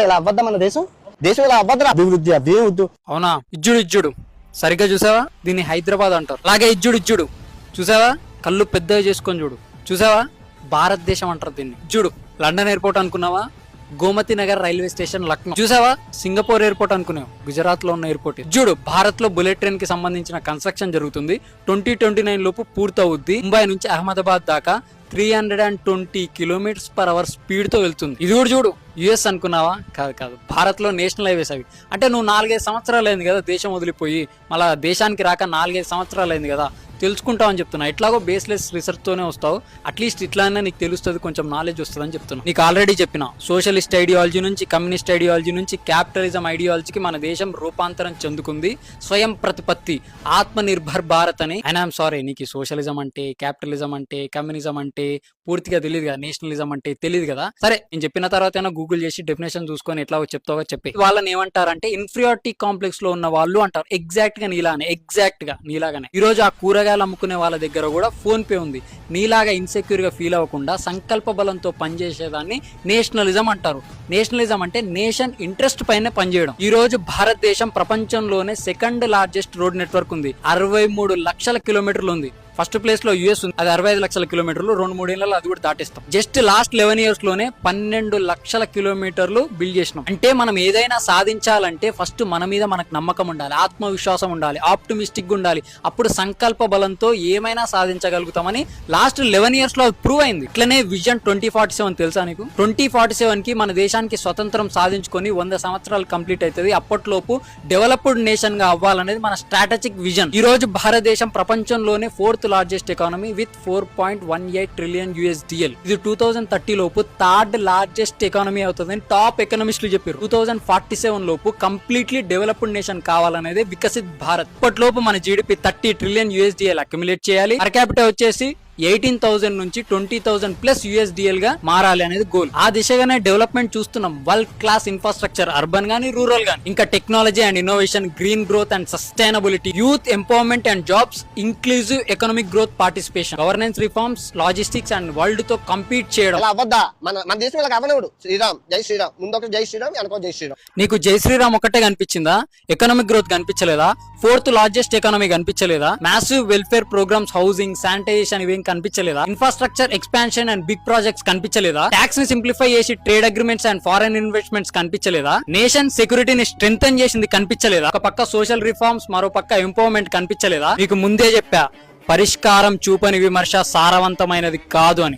ఇలా అబద్ధం మన దేశం ఇలా అబద్ధం అభివృద్ధి అదే వద్దు. అవునా? ఇజ్జుడు సరిగ్గా చూసావా? దీన్ని హైదరాబాద్ అంటారు. అలాగే ఇజ్జుడు చూసావా? కళ్ళు పెద్దగా చేసుకొని చూడు. చూసావా? భారతదేశం అంటారు దీన్ని. ఇజ్జుడు. లండన్ ఎయిర్పోర్ట్ అనుకున్నావా? Gomti Nagar railway station Lucknow. చూసావా? సింగపూర్ ఎయిర్పోర్ట్ అనుకున్నావు, గుజరాత్ లో ఉన్న ఎయిర్పోర్ట్. చూడు, భారత్ లో బుల్లెట్ ట్రైన్ కి సంబంధించిన కన్స్ట్రక్షన్ జరుగుతుంది. 2029 లోపు పూర్తవుద్ది. ముంబై నుంచి అహ్మదాబాద్ దాకా 320 km/h స్పీడ్ తో వెళ్తుంది. ఇది కూడా చూడు. యుఎస్ అనుకున్నావా? కాదు. భారత్ లో నేషనల్ హైవేస్ అవి. అంటే నువ్వు 4-5 సంవత్సరాలు అయింది కదా దేశం వదిలిపోయి, మళ్ళా దేశానికి రాక 4-5 సంవత్సరాలు అయింది కదా, తెలుసుకుంటావు అని చెప్తున్నా. ఎట్లాగో బేస్లెస్ రీసెర్చ్ తోనే వస్తావు. అట్లీస్ట్ ఇట్లానే నీకు తెలుస్తుంది, కొంచెం నాలెడ్జ్ వస్తుంది అని చెప్తున్నా. నీకు ఆల్రెడీ చెప్పిన సోషలిస్ట్ ఐడియాలజీ నుంచి, కమ్యూనిస్ట్ ఐడియాలజీ నుంచి క్యాపిటలిజం ఐడియాలజీకి మన దేశం రూపాంతరం చెందుకుంది. స్వయం ప్రతిపత్తి, ఆత్మ నిర్భర్ భారత్ అని. అండ్ ఐఎమ్ సారీ, నీకు సోషలిజం అంటే, క్యాపిటలిజం అంటే, కమ్యూనిజం అంటే పూర్తిగా తెలియదు కదా, నేషనలిజం అంటే తెలియదు కదా. సరే, నేను చెప్పిన తర్వాత గూగుల్ చేసి డెఫినేషన్ చూసుకొని ఎట్లా చెప్తావో చెప్పి. వాళ్ళని ఏమంటారంటే ఇన్ఫీరియారిటీ కాంప్లెక్స్ లో ఉన్న వాళ్ళు అంటారు. ఎగ్జాక్ట్ గా నీలాగానే. ఈ రోజు ఆ కూరగాయలు అమ్ముకునే వాళ్ళ దగ్గర కూడా ఫోన్ పే ఉంది. నీలాగా ఇన్సెక్యూర్ గా ఫీల్ అవ్వకుండా సంకల్ప బలంతో పనిచేసేదాన్ని నేషనలిజం అంటారు. నేషనలిజం అంటే నేషన్ ఇంట్రెస్ట్ పైన పనిచేయడం. ఈ రోజు భారతదేశం ప్రపంచంలోనే సెకండ్ లార్జెస్ట్ రోడ్ నెట్వర్క్ ఉంది. 63 లక్షల కిలోమీటర్లు ఉంది. ఫస్ట్ ప్లేస్ లో యుఎస్ ఉంది, అది 65 లక్షల కిలోమీటర్లు. 2-3 ఏళ్లలో అది కూడా దాటేస్తాం. జస్ట్ లాస్ట్ 11 years లోనే 12 లక్షల కిలోమీటర్లు బిల్డ్ చేసినాం. అంటే మనం ఏదైనా సాధించాలంటే ఫస్ట్ మన మీద మనకు నమ్మకం ఉండాలి, ఆత్మవిశ్వాసం ఉండాలి, ఆప్టిమిస్టిక్ గా ఉండాలి. అప్పుడు సంకల్ప బలంతో ఏమైనా సాధించగలుగుతామని లాస్ట్ 11 years లో ప్రూవ్ అయింది. ఇట్లనే విజన్ 2047 తెలుసా నీకు? 2047 కి మన దేశానికి స్వతంత్రం సాధించుకొని 100 సంవత్సరాలు కంప్లీట్ అవుతుంది. అప్పట్లోపు డెవలప్డ్ నేషన్ గా అవ్వాలనేది మన స్ట్రాటజిక్ విజన్. ఈ రోజు భారతదేశం ప్రపంచంలోనే 4th largest economy with 4.18 trillion USDL. ఇది 2030 లోపు 3rd లార్జెస్ట్ ఎకానమీ అవుతుందని టాప్ ఎకనామిస్టులు చెప్పారు. 2047 లోపు కంప్లీట్లీ డెవలప్డ్ నేషన్ కావాలనేది వికసిత్ భారత్. ఇప్పటిలోపు మన జీడిపి 30 trillion USDL అక్యుములేట్ చేయాలి. పర్ క్యాపిటల్ వచ్చేసి 18,000 నుంచి 20,000 ప్లస్ USDL గా మారాలి అనేది గోల్. ఆ దిశగానే డెవలప్మెంట్ చూస్తున్నాం. వరల్డ్ క్లాస్ ఇన్ఫ్రాస్ట్రక్చర్, అర్బన్ గానీ రూరల్ గానీ, ఇంకా technology and innovation, green growth and sustainability, youth empowerment and jobs, inclusive economic growth, participation, governance reforms, logistics and world తో కంపీట్ చేయడం. మన దేశం శ్రీరామ్, జై శ్రీరామ్, ముందు జై శ్రీరామ్, వెనక జై శ్రీరామ్. నీకు జై శ్రీరామ్ ఒకటే కనిపించిందా? ఎకనామిక్ గ్రోత్ కనిపించలేదా? 4th లార్జెస్ట్ ఎకానమీ కనిపించలేదా? Massive welfare programmes, housing, sanitisation ఇవేం కనిపించలేదా? Infrastructure expansion and big projects కనిపించలేదా? ట్యాక్స్ ని సింప్లిఫై చేసి trade agreements and foreign investments కనిపించలేదా? నేషన్ సెక్యూరిటీని స్ట్రెంథెన్ చేసింది కనిపించలేదా? ఒక పక్క సోషల్ రిఫార్మ్స్, మరో పక్క ఎంపవర్మెంట్ కనిపించలేదా? మీకు ముందే చెప్పా, పరిష్కారం చూపని విమర్శ సారవంతమైనది కాదు అని.